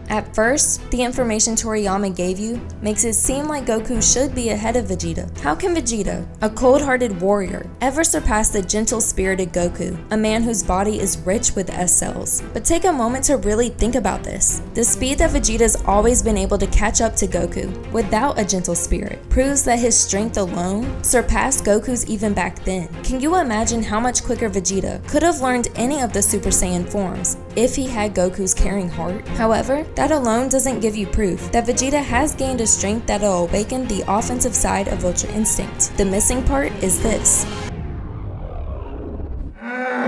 At first, the information Toriyama gave you makes it seem like Goku should be ahead of Vegeta. How can Vegeta, a cold-hearted warrior, ever surpass the gentle-spirited Goku, a man whose body is rich with S cells? But take a moment to really think about this. The speed that Vegeta's always been able to catch up to Goku without a gentle spirit proves that his strength alone surpassed Goku's even back then. Can you imagine how much quicker Vegeta could have learned any of the Super Saiyan forms if he had Goku's caring heart? However, that alone doesn't give you proof that Vegeta has gained a strength that'll awaken the offensive side of Ultra Instinct. The missing part is this.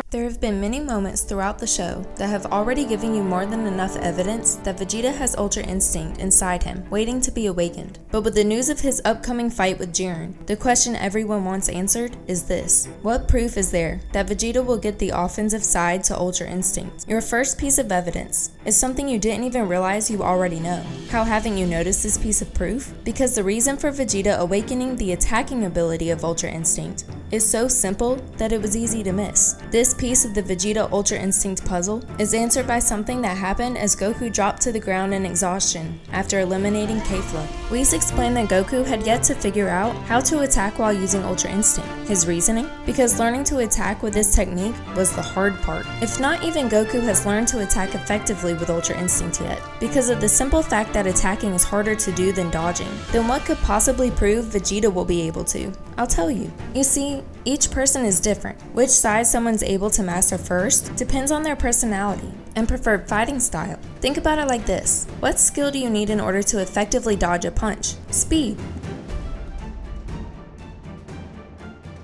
There have been many moments throughout the show that have already given you more than enough evidence that Vegeta has Ultra Instinct inside him, waiting to be awakened. But with the news of his upcoming fight with Jiren, the question everyone wants answered is this. What proof is there that Vegeta will get the offensive side to Ultra Instinct? Your first piece of evidence is something you didn't even realize you already know. How haven't you noticed this piece of proof? Because the reason for Vegeta awakening the attacking ability of Ultra Instinct is so simple that it was easy to miss. This piece of the Vegeta Ultra Instinct puzzle is answered by something that happened as Goku dropped to the ground in exhaustion after eliminating K-Flow. Whis explained that Goku had yet to figure out how to attack while using Ultra Instinct. His reasoning? Because learning to attack with this technique was the hard part. If not even Goku has learned to attack effectively with Ultra Instinct yet, because of the simple fact that attacking is harder to do than dodging, then what could possibly prove Vegeta will be able to? I'll tell you. You see, each person is different. Which side someone's able to master first depends on their personality and preferred fighting style. Think about it like this. What skill do you need in order to effectively dodge a punch? Speed.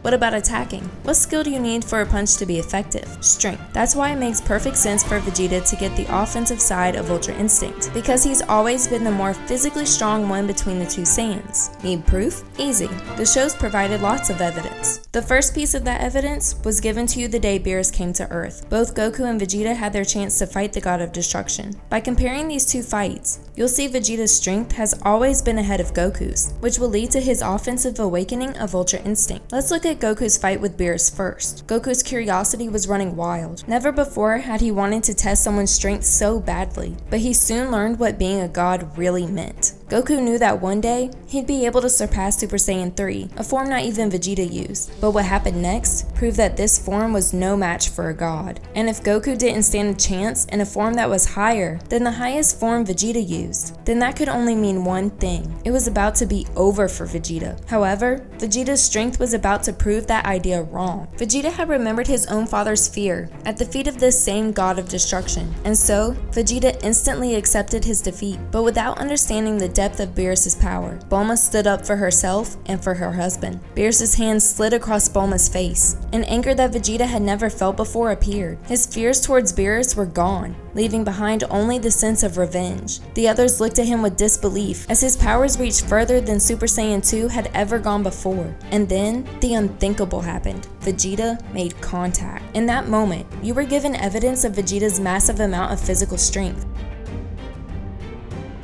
What about attacking? What skill do you need for a punch to be effective? Strength. That's why it makes perfect sense for Vegeta to get the offensive side of Ultra Instinct, because he's always been the more physically strong one between the two Saiyans. Need proof? Easy. The show's provided lots of evidence. The first piece of that evidence was given to you the day Beerus came to Earth. Both Goku and Vegeta had their chance to fight the God of Destruction. By comparing these two fights, you'll see Vegeta's strength has always been ahead of Goku's, which will lead to his offensive awakening of Ultra Instinct. Let's look at Goku's fight with Beerus first. Goku's curiosity was running wild. Never before had he wanted to test someone's strength so badly, but he soon learned what being a god really meant. Goku knew that one day, he'd be able to surpass Super Saiyan 3, a form not even Vegeta used. But what happened next proved that this form was no match for a god. And if Goku didn't stand a chance in a form that was higher than the highest form Vegeta used, then that could only mean one thing. It was about to be over for Vegeta. However, Vegeta's strength was about to prove that idea wrong. Vegeta had remembered his own father's fear at the feet of this same god of destruction, and so Vegeta instantly accepted his defeat. But without understanding the depth of Beerus' power, Bulma stood up for herself and for her husband. Beerus' hand slid across Bulma's face. An anger that Vegeta had never felt before appeared. His fears towards Beerus were gone, leaving behind only the sense of revenge. The others looked at him with disbelief as his powers reached further than Super Saiyan 2 had ever gone before. And then, the unthinkable happened. Vegeta made contact. In that moment, you were given evidence of Vegeta's massive amount of physical strength.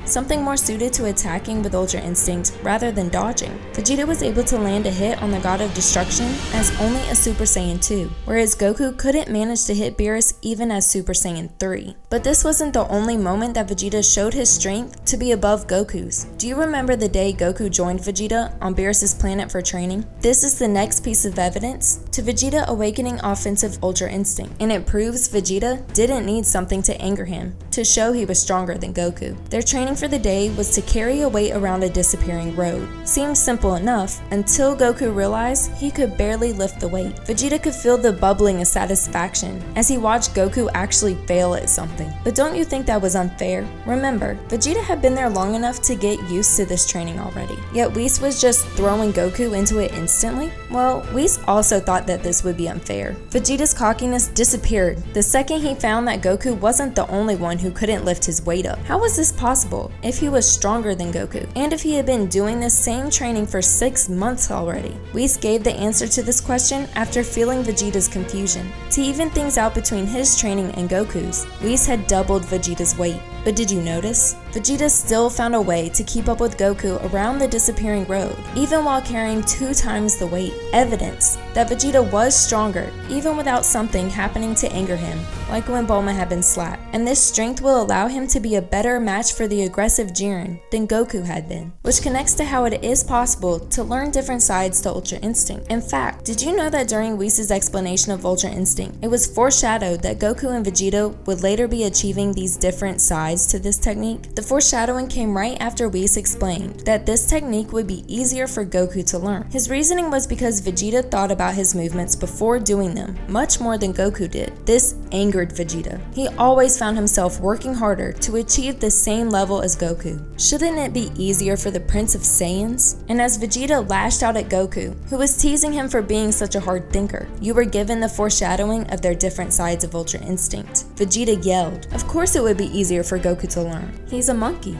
Something more suited to attacking with Ultra Instinct rather than dodging. Vegeta was able to land a hit on the God of Destruction as only a Super Saiyan 2, whereas Goku couldn't manage to hit Beerus even as Super Saiyan 3. But this wasn't the only moment that Vegeta showed his strength to be above Goku's. Do you remember the day Goku joined Vegeta on Beerus' planet for training? This is the next piece of evidence to Vegeta awakening offensive Ultra Instinct, and it proves Vegeta didn't need something to anger him to show he was stronger than Goku. Their training for the day was to carry a weight around a disappearing road. Seemed simple enough until Goku realized he could barely lift the weight. Vegeta could feel the bubbling of satisfaction as he watched Goku actually fail at something. But don't you think that was unfair? Remember, Vegeta had been there long enough to get used to this training already. Yet Whis was just throwing Goku into it instantly? Well, Whis also thought that this would be unfair. Vegeta's cockiness disappeared the second he found that Goku wasn't the only one who couldn't lift his weight up. How was this possible if he was stronger than Goku, and if he had been doing this same training for 6 months already? Whis gave the answer to this question after feeling Vegeta's confusion. To even things out between his training and Goku's, Whis had doubled Vegeta's weight. But did you notice? Vegeta still found a way to keep up with Goku around the disappearing road, even while carrying 2 times the weight. Evidence that Vegeta was stronger, even without something happening to anger him, like when Bulma had been slapped. And this strength will allow him to be a better match for the aggressive Jiren than Goku had been, which connects to how it is possible to learn different sides to Ultra Instinct. In fact, did you know that during Whis' explanation of Ultra Instinct, it was foreshadowed that Goku and Vegeta would later be achieving these different sides to this technique? The foreshadowing came right after Whis explained that this technique would be easier for Goku to learn. His reasoning was because Vegeta thought about his movements before doing them, much more than Goku did. This angered Vegeta. He always found himself working harder to achieve the same level as Goku. Shouldn't it be easier for the Prince of Saiyans? And as Vegeta lashed out at Goku, who was teasing him for being such a hard thinker, you were given the foreshadowing of their different sides of Ultra Instinct. Vegeta yelled, "Of course it would be easier for Goku to learn. He's a monkey."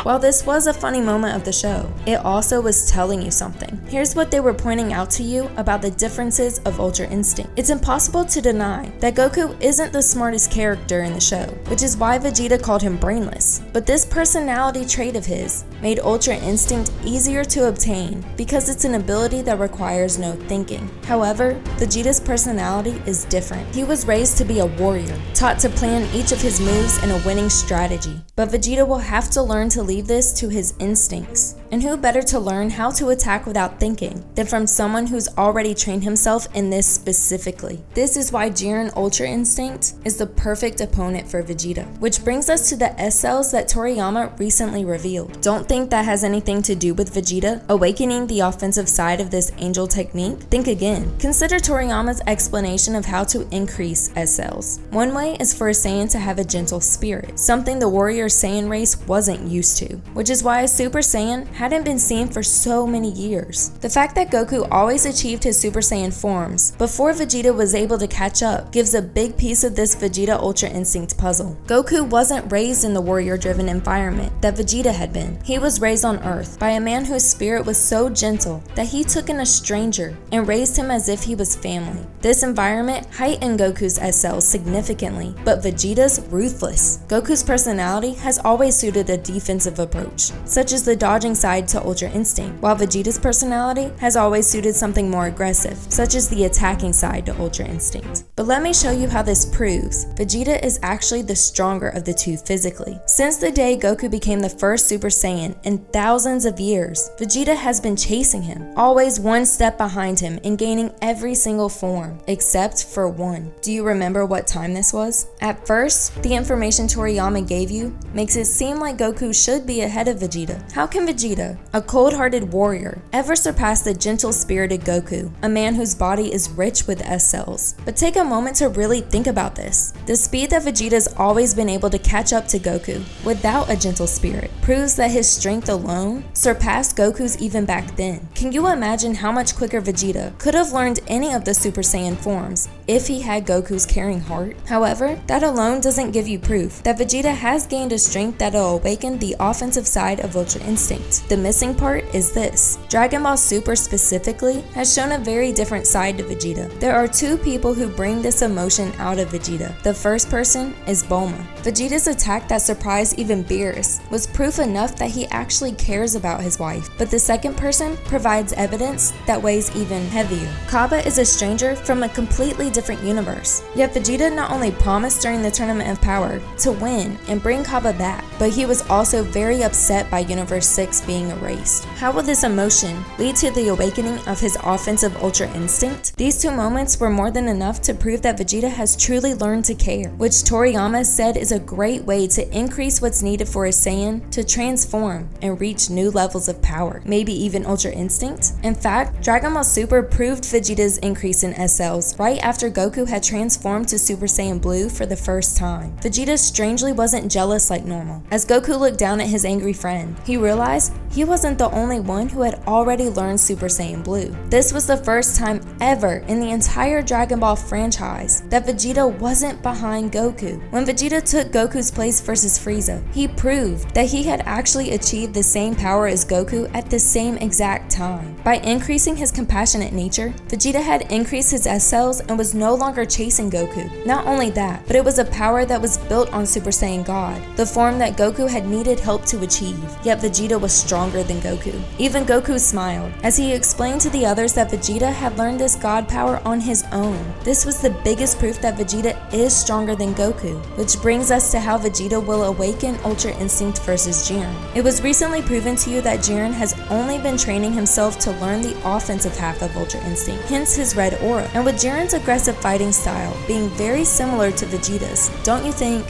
While this was a funny moment of the show, it also was telling you something. Here's what they were pointing out to you about the differences of Ultra Instinct. It's impossible to deny that Goku isn't the smartest character in the show, which is why Vegeta called him brainless. But this personality trait of his made Ultra Instinct easier to obtain because it's an ability that requires no thinking. However, Vegeta's personality is different. He was raised to be a warrior, taught to plan each of his moves in a winning strategy. But Vegeta will have to learn to leave this to his instincts. And who better to learn how to attack without thinking than from someone who's already trained himself in this specifically. This is why Jiren Ultra Instinct is the perfect opponent for Vegeta. Which brings us to the S cells that Toriyama recently revealed. Don't think that has anything to do with Vegeta awakening the offensive side of this angel technique? Think again. Consider Toriyama's explanation of how to increase S cells. One way is for a Saiyan to have a gentle spirit, something the warrior Saiyan race wasn't used to, which is why a Super Saiyan hadn't been seen for so many years. The fact that Goku always achieved his Super Saiyan forms before Vegeta was able to catch up gives a big piece of this Vegeta Ultra Instinct puzzle. Goku wasn't raised in the warrior-driven environment that Vegeta had been. He was raised on Earth by a man whose spirit was so gentle that he took in a stranger and raised him as if he was family. This environment heightened Goku's S cells significantly, but Vegeta's ruthless. Goku's personality has always suited a defensive approach, such as the dodging side to Ultra Instinct, while Vegeta's personality has always suited something more aggressive, such as the attacking side to Ultra Instinct. But let me show you how this proves Vegeta is actually the stronger of the two physically. Since the day Goku became the first Super Saiyan in thousands of years, Vegeta has been chasing him, always one step behind him and gaining every single form, except for one. Do you remember what time this was? At first, the information Toriyama gave you makes it seem like Goku should be ahead of Vegeta. How can Vegeta, a cold-hearted warrior, ever surpass the gentle-spirited Goku, a man whose body is rich with S cells? But take a moment to really think about this. The speed that Vegeta's always been able to catch up to Goku without a gentle spirit proves that his strength alone surpassed Goku's even back then. Can you imagine how much quicker Vegeta could have learned any of the Super Saiyan forms if he had Goku's caring heart? However, that alone doesn't give you proof that Vegeta has gained a strength that'll awaken the offensive side of Ultra Instinct. The missing part is this. Dragon Ball Super specifically has shown a very different side to Vegeta. There are two people who bring this emotion out of Vegeta. The first person is Bulma. Vegeta's attack that surprised even Beerus was proof enough that he actually cares about his wife, but the second person provides evidence that weighs even heavier. Kaba is a stranger from a completely different universe, yet Vegeta not only promised during the Tournament of Power to win and bring Kaba back, but he was also very upset by Universe 6 being erased. How will this emotion lead to the awakening of his offensive Ultra Instinct? These two moments were more than enough to prove that Vegeta has truly learned to care, which Toriyama said is a great way to increase what's needed for a Saiyan to transform and reach new levels of power, maybe even Ultra Instinct. In fact, Dragon Ball Super proved Vegeta's increase in S cells right after Goku had transformed to Super Saiyan Blue for the first time. Vegeta strangely wasn't jealous like normal. As Goku looked down at his angry friend, he realized he wasn't the only one who had already learned Super Saiyan Blue. This was the first time ever in the entire Dragon Ball franchise that Vegeta wasn't behind Goku. When Vegeta took Goku's place versus Frieza, he proved that he had actually achieved the same power as Goku at the same exact time. By increasing his compassionate nature, Vegeta had increased his S cells and was no longer chasing Goku. Not only that, but it was a power that was built on Super Saiyan God, the form that Goku had needed help to achieve. Yet Vegeta was stronger than Goku. Even Goku smiled as he explained to the others that Vegeta had learned this God power on his own. This was the biggest proof that Vegeta is stronger than Goku, which brings us to how Vegeta will awaken Ultra Instinct versus Jiren. It was recently proven to you that Jiren has only been training himself to learn the offensive half of Ultra Instinct, hence his red aura. And with Jiren's aggressive fighting style being very similar to Vegeta's, don't you think